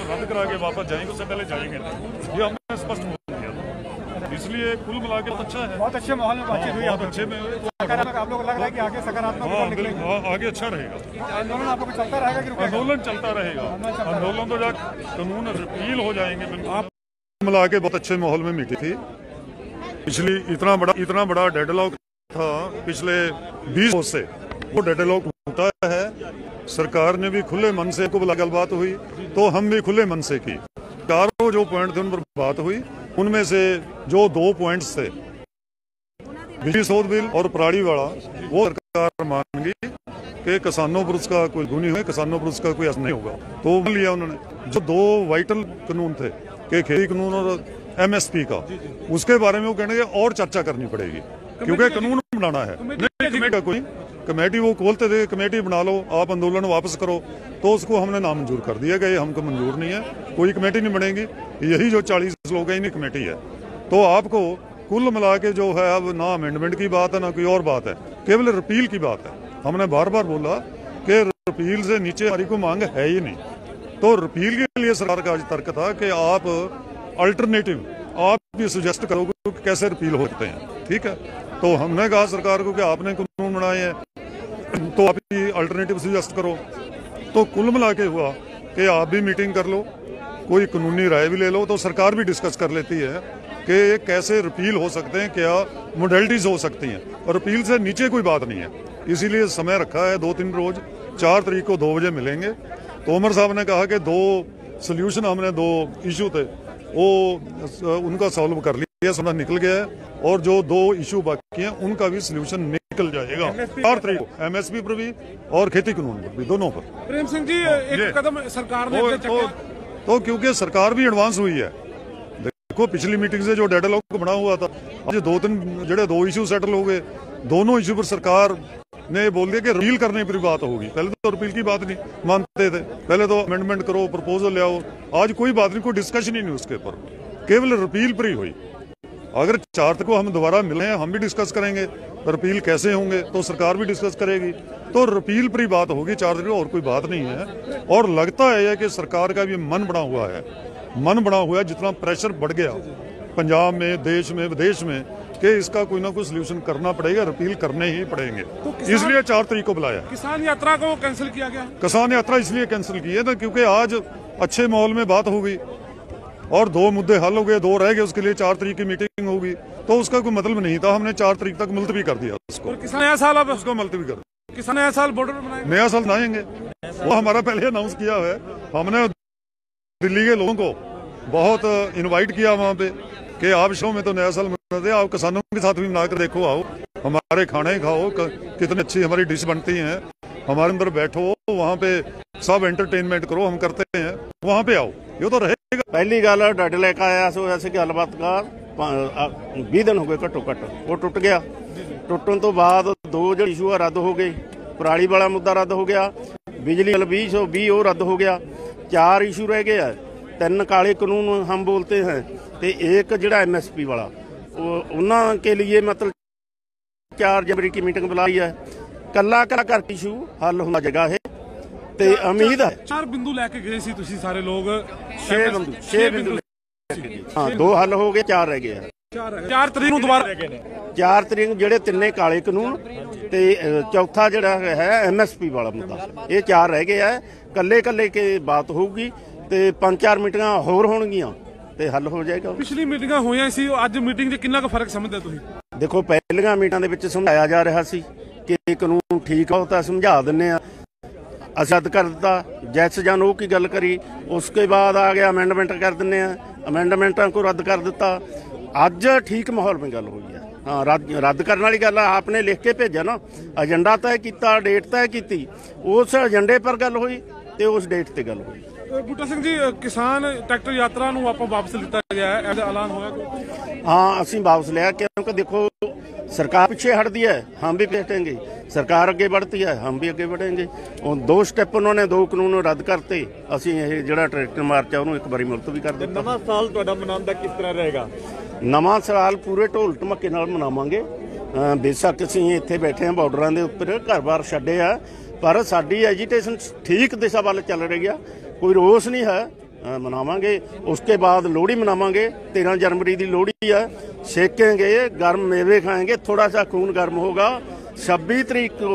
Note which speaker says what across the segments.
Speaker 1: रद्द करा के वापस जाएंगे, उससे पहले जाएंगे नहीं, ये हमने स्पष्ट बोल दिया था। इसलिए कुल मिला के बहुत अच्छा है, बहुत अच्छे माहौल में बातचीत हुई, बहुत अच्छे में आप लोग लग रहा है कि आगे सकारात्मक आगे अच्छा रहेगा। आंदोलन आप लोग चलता रहेगा कि आंदोलन चलता रहेगा? आंदोलन तो जब कानून रिपील हो जाएंगे। आप मिला के बहुत अच्छे माहौल में मीटिंग थी। पिछली इतना बड़ा डेडलॉक था पिछले 20 वर्ष से, वो डेडलॉक होता है। सरकार ने भी खुले मन से को बुला बात हुई, तो हम भी खुले मन से की। चारों जो पॉइंट थे उन पर बात हुई, उनमें से जो 2 पॉइंट्स थे, बिजली शोध बिल और पराली वाला, वो सरकार मान गई कि किसानों पर उसका कोई गुनी है, किसानों पर उसका कोई असर नहीं होगा, तो मान लिया उन्होंने। जो 2 वाइटल कानून थे कि खेती कानून और MSP का, उसके बारे में वो कहने और चर्चा करनी पड़ेगी, क्योंकि कानून बनाना है। कमेटी का कोई कमेटी वो खोलते थे, कमेटी बना लो, आप आंदोलन वापस करो, तो उसको हमने नामंजूर कर दिया कि ये हमको मंजूर नहीं है, कोई कमेटी नहीं बनेगी। यही जो 40 लोग हैं, इन्हीं कमेटी है। तो आपको कुल मिला के जो है, अब ना अमेंडमेंट की बात है ना कोई और बात है, केवल रिपील की बात है। हमने बार बार बोला कि रिपील से नीचे हमारी को मांग है ही नहीं। तो रिपील के लिए सरकार का आज तर्क था कि आप अल्टरनेटिव आप भी सुजेस्ट करोगे कि कैसे रिपील हो सकते हैं, ठीक है। तो हमने कहा सरकार को कि आपने कानून बनाए हैं, तो आप ही अल्टरनेटिव सुजेस्ट करो। तो कुल मिला के हुआ कि आप भी मीटिंग कर लो, कोई कानूनी राय भी ले लो, तो सरकार भी डिस्कस कर लेती है कि कैसे रिपील हो सकते हैं, क्या मोडेलिटीज हो सकती हैं, और रिपील से नीचे कोई बात नहीं है। इसीलिए समय रखा है 2-3 रोज, 4 तारीख को 2 बजे मिलेंगे। तोमर साहब ने कहा कि 2 सोल्यूशन, हमने 2 इशू थे वो उनका सॉल्व कर लिया, समझ निकल गया है, और जो 2 इशू बाकी हैं उनका भी सोल्यूशन निकल जाएगा 4 तारीख को, MSP पर भी और खेती कानून पर भी, दोनों पर।
Speaker 2: प्रेम सिंह जी, एक कदम सरकार ने
Speaker 1: तो क्योंकि सरकार भी एडवांस हुई है। देखो पिछली मीटिंग से जो डेडलॉक बना हुआ था, आज 2-3 जो 2 इशू सेटल हो गए, दोनों इशू पर सरकार ने बोल दिया कि रिपील करने पर बात होगी। पहले तो रिपील की बात नहीं मानते थे, पहले तो अमेंडमेंट करो, प्रपोजल ले आओ। आज कोई बात नहीं, कोई डिस्कशन ही नहीं उसके ऊपर, केवल रिपील पर ही हुई। अगर 4 तारीख को हम दोबारा मिले हैं, हम भी डिस्कस करेंगे रिपील कैसे होंगे, तो सरकार भी डिस्कस करेगी, तो रिपील पर ही बात होगी 4 तारीख को, और कोई बात नहीं है। और लगता है कि सरकार का भी मन बना हुआ है, जितना प्रेशर बढ़ गया पंजाब में, देश में, विदेश में, कि इसका कोई ना कोई सोल्यूशन करना पड़ेगा, रिपील करने ही पड़ेंगे। तो इसलिए 4 तारीख को बुलाया।
Speaker 2: किसान यात्रा को कैंसिल किया गया।
Speaker 1: किसान यात्रा इसलिए कैंसिल की है ना, क्योंकि आज अच्छे माहौल में बात हो गई और 2 मुद्दे हल हो गए, 2 रह गए, उसके लिए 4 तारीख की मीटिंग होगी, तो उसका कोई मतलब नहीं था। हमने 4 तारीख तक मुलतवी कर दिया उसको।
Speaker 2: किसान नया साल अब
Speaker 1: उसको मुलतवी कर,
Speaker 2: किसान नया साल बॉर्डर बनाएंगे,
Speaker 1: नया साल बनाएंगे, वो हमारा पहले अनाउंस किया है। हमने दिल्ली के लोगों को बहुत इनवाइट किया वहाँ पे कि आप शो में तो नया साल मनाते, आप किसानों के साथ भी मना कर देखो, आओ हमारे खाने खाओ, कितनी अच्छी हमारी डिश बनती हैं, हमारे अंदर बैठो, वहाँ पे सब एंटरटेनमेंट करो, हम करते हैं, वहाँ पे आओ, ये तो रहेगा।
Speaker 3: पहली गल डट लेकर आया सो ऐसे गलबात का 20 दिन हो गए घट्टो घट्ट, वो टुट गया। टुटन तो बाद 2 जो इशू रद्द हो गए, पराली वाला मुद्दा रद्द हो गया, बिजली बिल 2020 वो रद्द हो गया, 4 इशू रह गए हैं। 3 काले कानून हम बोलते हैं, तो एक जो MSP वाला, उन्होंने के लिए मतलब 4 जनवरी की मीटिंग बुलाई है। कला कर इशू हल होना जगह है, ते उम्मीद है।
Speaker 2: 4 बिंदु लेके गए सी तुसी सारे लोग,
Speaker 3: 6 बिंदु हाँ, 2 हल हो गए, 4 रह गए।
Speaker 2: 4 तारीख ਨੂੰ ਦੁਬਾਰਾ
Speaker 3: 4 ਤਾਰੀਖ ਜਿਹੜੇ 3 ਕਾਲੇ ਕਾਨੂੰਨ ਤੇ ਚੌਥਾ ਜਿਹੜਾ ਹੈ MSP ਵਾਲਾ ਮੁੱਦਾ, ਇਹ 4 ਰਹਿ ਗਏ ਆ। ਕੱਲੇ ਕੇ ਬਾਤ ਹੋਊਗੀ ਤੇ 5-4 ਮੀਟਿੰਗਾਂ ਹੋਰ ਹੋਣਗੀਆਂ ਤੇ ਹੱਲ ਹੋ ਜਾਏਗਾ।
Speaker 2: ਪਿਛਲੀ ਮੀਟਿੰਗਾਂ ਹੋਈਆਂ ਸੀ, ਅੱਜ ਮੀਟਿੰਗ 'ਚ ਕਿੰਨਾ ਕੁ ਫਰਕ ਸਮਝਦੇ ਤੁਸੀਂ?
Speaker 3: ਦੇਖੋ ਪਹਿਲੀਆਂ ਮੀਟਿੰਗਾਂ ਦੇ ਵਿੱਚ ਸਮਝਾਇਆ ਜਾ ਰਿਹਾ ਸੀ ਕਿ ਕਾਨੂੰਨ ਠੀਕ ਹੋ ਤਾਂ ਸਮਝਾ ਦਿੰਨੇ ਆ, ਅਸੀਂ ਰੱਦ ਕਰ ਦਿੱਤਾ। ਜੈਸ ਜਾਂ ਨੋ की गल करी, उसके बाद आ गया अमेंडमेंट कर दिंने आ, अमेंडमेंटा को रद्द कर दिता। अज ठीक माहौल में गल हुई है। हाँ, रद्द करने वाली गल आपने लिख के भेजा ना, एजेंडा तय किया, डेट तय की, उस एजेंडे पर गल हुई तो उस डेट ते गल हुई।
Speaker 2: बूटा सिंह जी, किसान ट्रैक्टर यात्रा नूं आपां वापस लिता गया है, ऐसा ऐलान होया?
Speaker 3: हाँ, असीं वापस लिया, क्योंकि देखो सरकार पीछे हटती है, हम भी हटेंगे, सरकार अगे बढ़ती है, हम भी अगे बढ़ेंगे। और 2 स्टेप उन्होंने 2 कानून रद्द करते, असीं ये जिहड़ा ट्रैक्टर मार्च है उन्होंने एक बारी मुलतवी कर दिता।
Speaker 4: नवां साल तुहाडा मनाउण दा किस तरह रहेगा?
Speaker 3: नवां साल पूरे ढोल ढमके नाल मनावांगे। बेशक असीं इत्थे बैठे हैं बॉर्डरां दे उत्पर, घर-बार छड्डे आ, पर साडी एजीटेशन ठीक दिशा वाल चल रही है, कोई रोस नहीं है। मनावांगे। उसके बाद लोहड़ी मनावांगे, 13 जनवरी की लोहड़ी है, सेकेंगे, गर्म मेवे खाएंगे, थोड़ा सा खून गर्म होगा। 26 तरीक को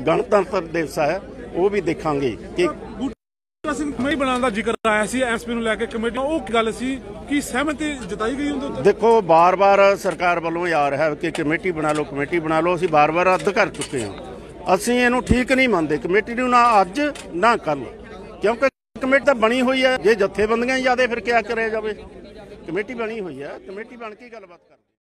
Speaker 3: गणतंत्र दिवस है, वो भी देखांगे कि
Speaker 2: ਬੂਟਾ ਸਿੰਘ ਕਮੇਟੀ ਬਣਾਉਣ ਦਾ ਜ਼ਿਕਰ ਆਇਆ ਸੀ ਐਮਐਸਪੀ ਨੂੰ ਲੈ ਕੇ ਕਮੇਟੀ, ਉਹ ਕੀ ਗੱਲ ਸੀ ਕਿ ਸਹਿਮਤੀ ਜਤਾਈ ਗਈ ਉਹਦੇ ਉੱਤੇ?
Speaker 3: देखो बार बार सरकार वालों आ रहा है कि कमेटी बना लो, कमेटी बना लो। ਅਸੀਂ बार बार रद्द कर चुके हैं। ਅਸੀਂ ਇਹਨੂੰ ਠੀਕ नहीं ਮੰਨਦੇ कमेटी ਨੂੰ, ना ਅੱਜ ना कल, क्योंकि कमेटी ਤਾਂ ਬਣੀ ਹੋਈ ਹੈ। ਜੇ ਜਥੇਬੰਦੀਆਂ ਜ਼ਿਆਦਾ ਫਿਰ ਕਿਆ ਕਰਿਆ ਜਾਵੇ? कमेटी बनी हुई है, कमेटी बन के गलबात कर